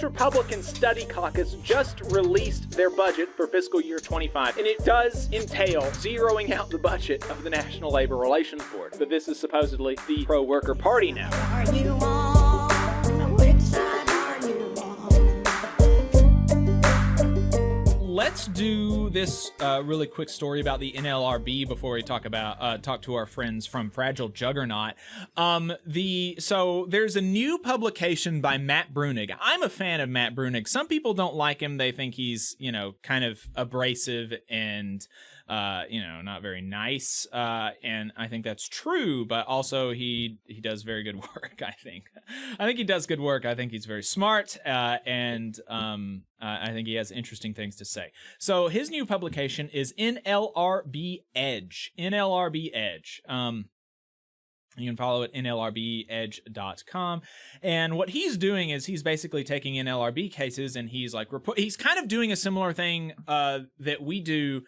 House Republican Study Caucus just released their budget for fiscal year 25, and it does entail zeroing out the budget of the National Labor Relations Board. But this is supposedly the pro-worker party now. Are you on? Which side are you on? Let's do this really quick story about the NLRB before we talk to our friends from Fragile Juggernaut. So there's a new publication by Matt Bruenig. I'm a fan of Matt Bruenig. Some people don't like him. They think he's, kind of abrasive and not very nice. And I think that's true, but also he does very good work, I think. I think he does good work. I think he's very smart, and I think he has interesting things to say. So his new publication is NLRB Edge. NLRB Edge. You can follow it nlrbedge.com. And what he's doing is he's basically taking NLRB cases and he's he's kind of doing a similar thing that we do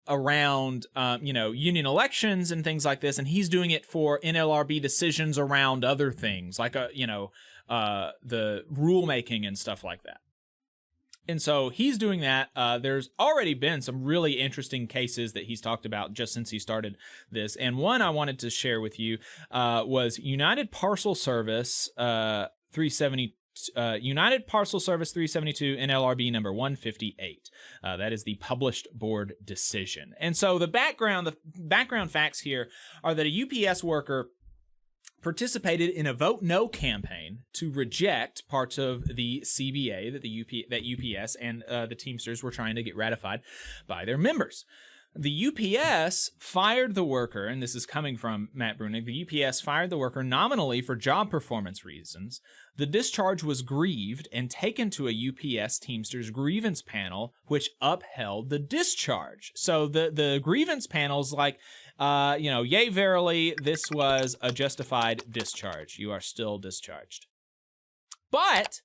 around union elections and things like this, and he's doing it for NLRB decisions around other things like the rulemaking and stuff like that. And so he's doing that. There's already been some really interesting cases that he's talked about just since he started this, and one I wanted to share with you was United Parcel Service 370. United Parcel Service 372 NLRB number 158. That is the published board decision. And so the background facts here are that a UPS worker participated in a vote no campaign to reject parts of the CBA that UPS and the Teamsters were trying to get ratified by their members. The UPS fired the worker, and this is coming from Matt Bruenig, the UPS fired the worker nominally for job performance reasons. The discharge was grieved and taken to a UPS Teamsters grievance panel, which upheld the discharge. So the grievance panel's like, yea, verily, this was a justified discharge. You are still discharged. But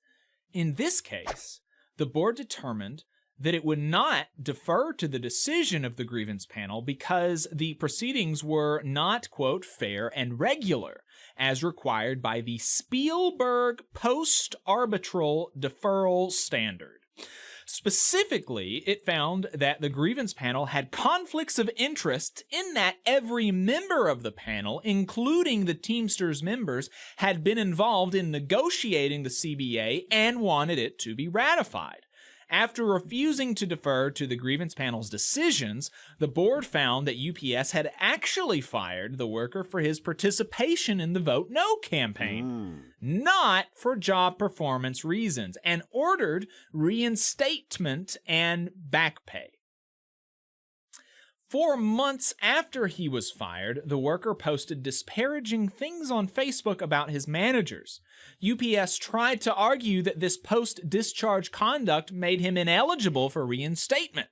in this case, the board determined that it would not defer to the decision of the grievance panel because the proceedings were not, quote, fair and regular, as required by the Spielberg post-arbitral deferral standard. Specifically, it found that the grievance panel had conflicts of interest in that every member of the panel, including the Teamsters members, had been involved in negotiating the CBA and wanted it to be ratified. After refusing to defer to the grievance panel's decisions, the board found that UPS had actually fired the worker for his participation in the Vote No campaign, not for job performance reasons, and ordered reinstatement and back pay. 4 months after he was fired, the worker posted disparaging things on Facebook about his managers. UPS tried to argue that this post-discharge conduct made him ineligible for reinstatement.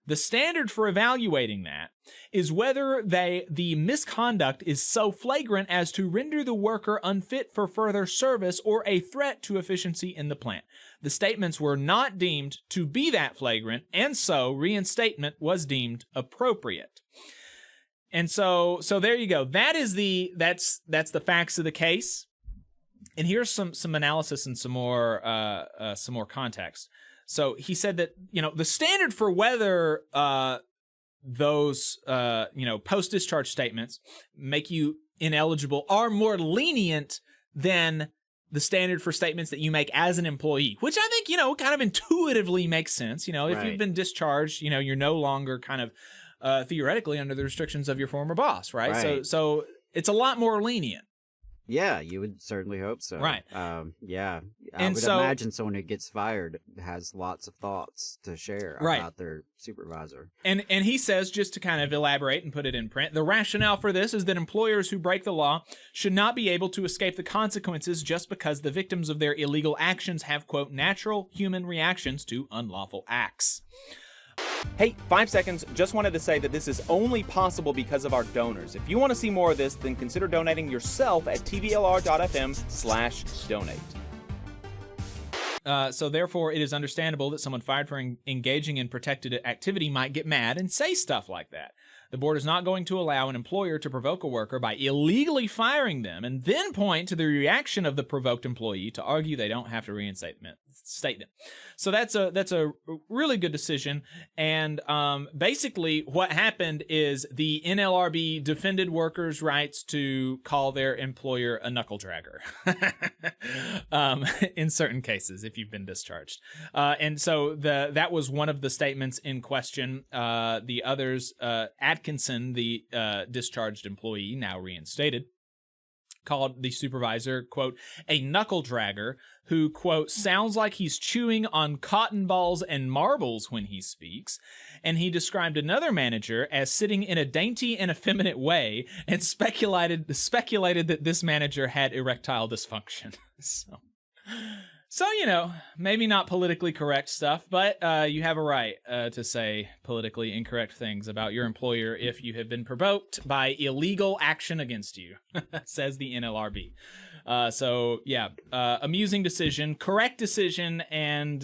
The standard for evaluating that is whether the misconduct is so flagrant as to render the worker unfit for further service or a threat to efficiency in the plant. The statements were not deemed to be that flagrant, and so reinstatement was deemed appropriate. And so there you go. That's the facts of the case. And here's some analysis and some more context. So he said that, the standard for whether those, post-discharge statements make you ineligible are more lenient than the standard for statements that you make as an employee, which I think, kind of intuitively makes sense. If you've been discharged, you're no longer kind of theoretically under the restrictions of your former boss, right? So it's a lot more lenient. Yeah, you would certainly hope so. Right. Yeah. I would imagine someone who gets fired has lots of thoughts to share about their supervisor. And he says, just to kind of elaborate and put it in print, the rationale for this is that employers who break the law should not be able to escape the consequences just because the victims of their illegal actions have, quote, natural human reactions to unlawful acts. Hey, 5 seconds, just wanted to say that this is only possible because of our donors. If you want to see more of this, then consider donating yourself at tvlr.fm/donate. So therefore, it is understandable that someone fired for engaging in protected activity might get mad and say stuff like that. The board is not going to allow an employer to provoke a worker by illegally firing them and then point to the reaction of the provoked employee to argue they don't have to reinstate them. So that's a really good decision. And basically what happened is the NLRB defended workers' rights to call their employer a knuckle-dragger in certain cases if you've been discharged. And so that was one of the statements in question. The others, Atkinson, the discharged employee, now reinstated, called the supervisor, quote, a knuckle-dragger who, quote, sounds like he's chewing on cotton balls and marbles when he speaks. And he described another manager as sitting in a dainty and effeminate way and speculated that this manager had erectile dysfunction. So, you know, maybe not politically correct stuff, but you have a right to say politically incorrect things about your employer if you have been provoked by illegal action against you, says the NLRB. So, yeah, amusing decision, correct decision, and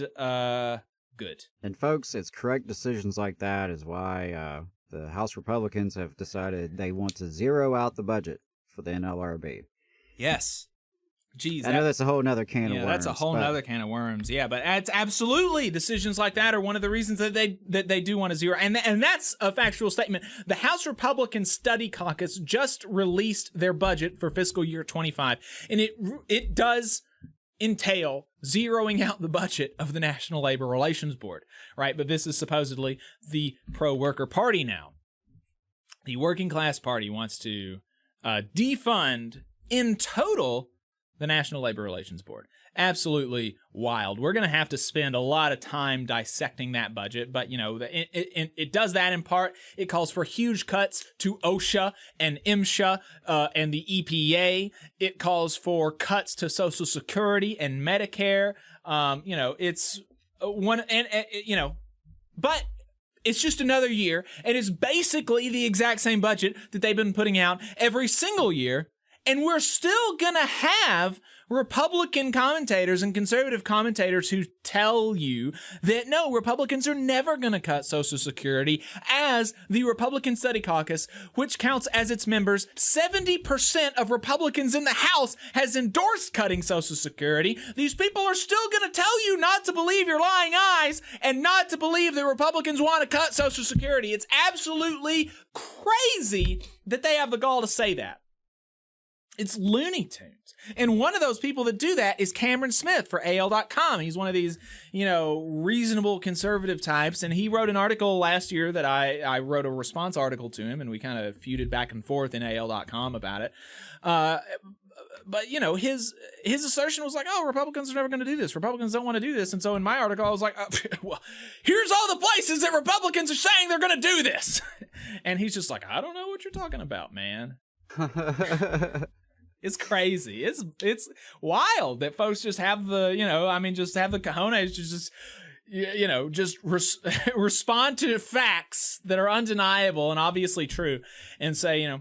good. And, folks, it's correct decisions like that is why the House Republicans have decided they want to zero out the budget for the NLRB. Yes. Jeez, I know that's a whole nother can of worms. Yeah, that's a whole nother can of worms. Yeah, but it's absolutely decisions like that are one of the reasons that they do want to zero. And that's a factual statement. The House Republican Study Caucus just released their budget for fiscal year 25, and it does entail zeroing out the budget of the National Labor Relations Board, right? But this is supposedly the pro-worker party now. The working class party wants to defund in total the National Labor Relations Board. Absolutely wild. We're going to have to spend a lot of time dissecting that budget, but, you know, it does that in part. It calls for huge cuts to OSHA and MSHA and the EPA. It calls for cuts to Social Security and Medicare. You know, it's one, and you know, but it's just another year, and it's basically the exact same budget that they've been putting out every single year. And we're still going to have Republican commentators and conservative commentators who tell you that, no, Republicans are never going to cut Social Security, as the Republican Study Caucus, which counts as its members 70% of Republicans in the House, has endorsed cutting Social Security. These people are still going to tell you not to believe your lying eyes and not to believe that Republicans want to cut Social Security. It's absolutely crazy that they have the gall to say that. It's Looney Tunes. And one of those people that do that is Cameron Smith for AL.com. He's one of these, you know, reasonable conservative types. And he wrote an article last year that I wrote a response article to him, and we kind of feuded back and forth in AL.com about it. But, you know, his assertion was like, oh, Republicans are never going to do this. Republicans don't want to do this. And so in my article, I was like, well, here's all the places that Republicans are saying they're going to do this. And he's just like, I don't know what you're talking about, man. It's crazy. It's wild that folks just have the, you know, I mean, just have the cojones to just, you know, just respond to facts that are undeniable and obviously true and say, you know,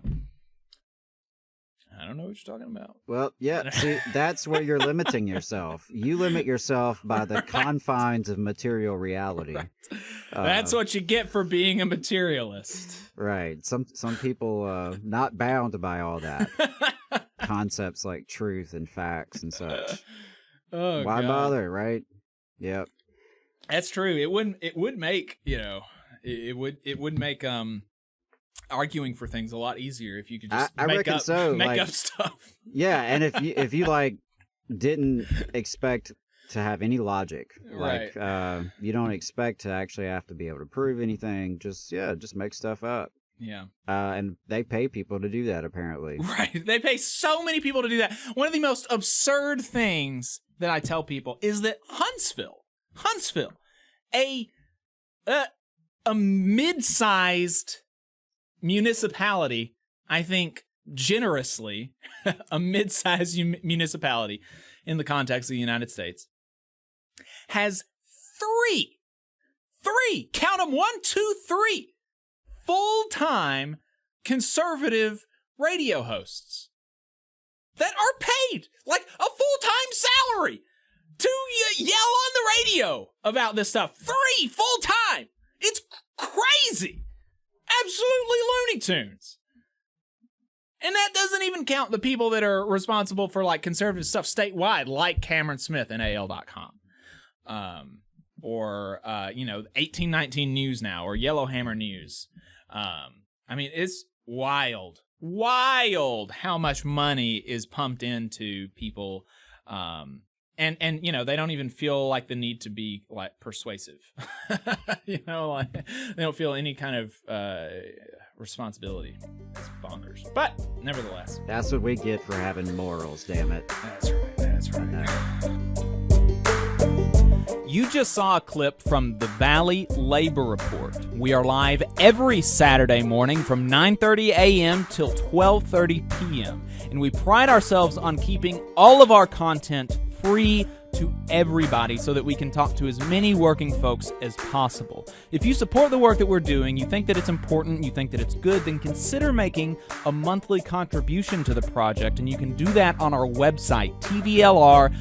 I don't know what you're talking about. Well, yeah, see, that's where you're limiting yourself. You limit yourself by the confines of material reality. Right. That's what you get for being a materialist. Right. Some people not bound by all that. Concepts like truth and facts and such. Oh, why God. bother, right? Yep. That's true. It would make, you know, it would make arguing for things a lot easier if you could just make up stuff. Yeah, and if you like didn't expect to have any logic, right. Like you don't expect to actually have to be able to prove anything, just make stuff up. Yeah. And they pay people to do that, apparently. Right. They pay so many people to do that. One of the most absurd things that I tell people is that Huntsville, a mid-sized municipality, I think generously, a mid-sized municipality in the context of the United States, has three, count them, 1, 2, 3, full-time conservative radio hosts that are paid like a full-time salary to yell on the radio about this stuff. 3 full-time. It's crazy. Absolutely Looney Tunes. And that doesn't even count the people that are responsible for like conservative stuff statewide, like Cameron Smith and AL.com. Or 1819 News Now or Yellowhammer News. I mean, it's wild how much money is pumped into people. And they don't even feel like the need to be like persuasive. Like they don't feel any kind of responsibility. It's bonkers. But nevertheless, That's what we get for having morals, damn it. that's right. You just saw a clip from the Valley Labor Report. We are live every Saturday morning from 9:30 a.m. till 12:30 p.m. And we pride ourselves on keeping all of our content free to everybody so that we can talk to as many working folks as possible. If you support the work that we're doing, you think that it's important, you think that it's good, then consider making a monthly contribution to the project, and you can do that on our website, tvlr.fm.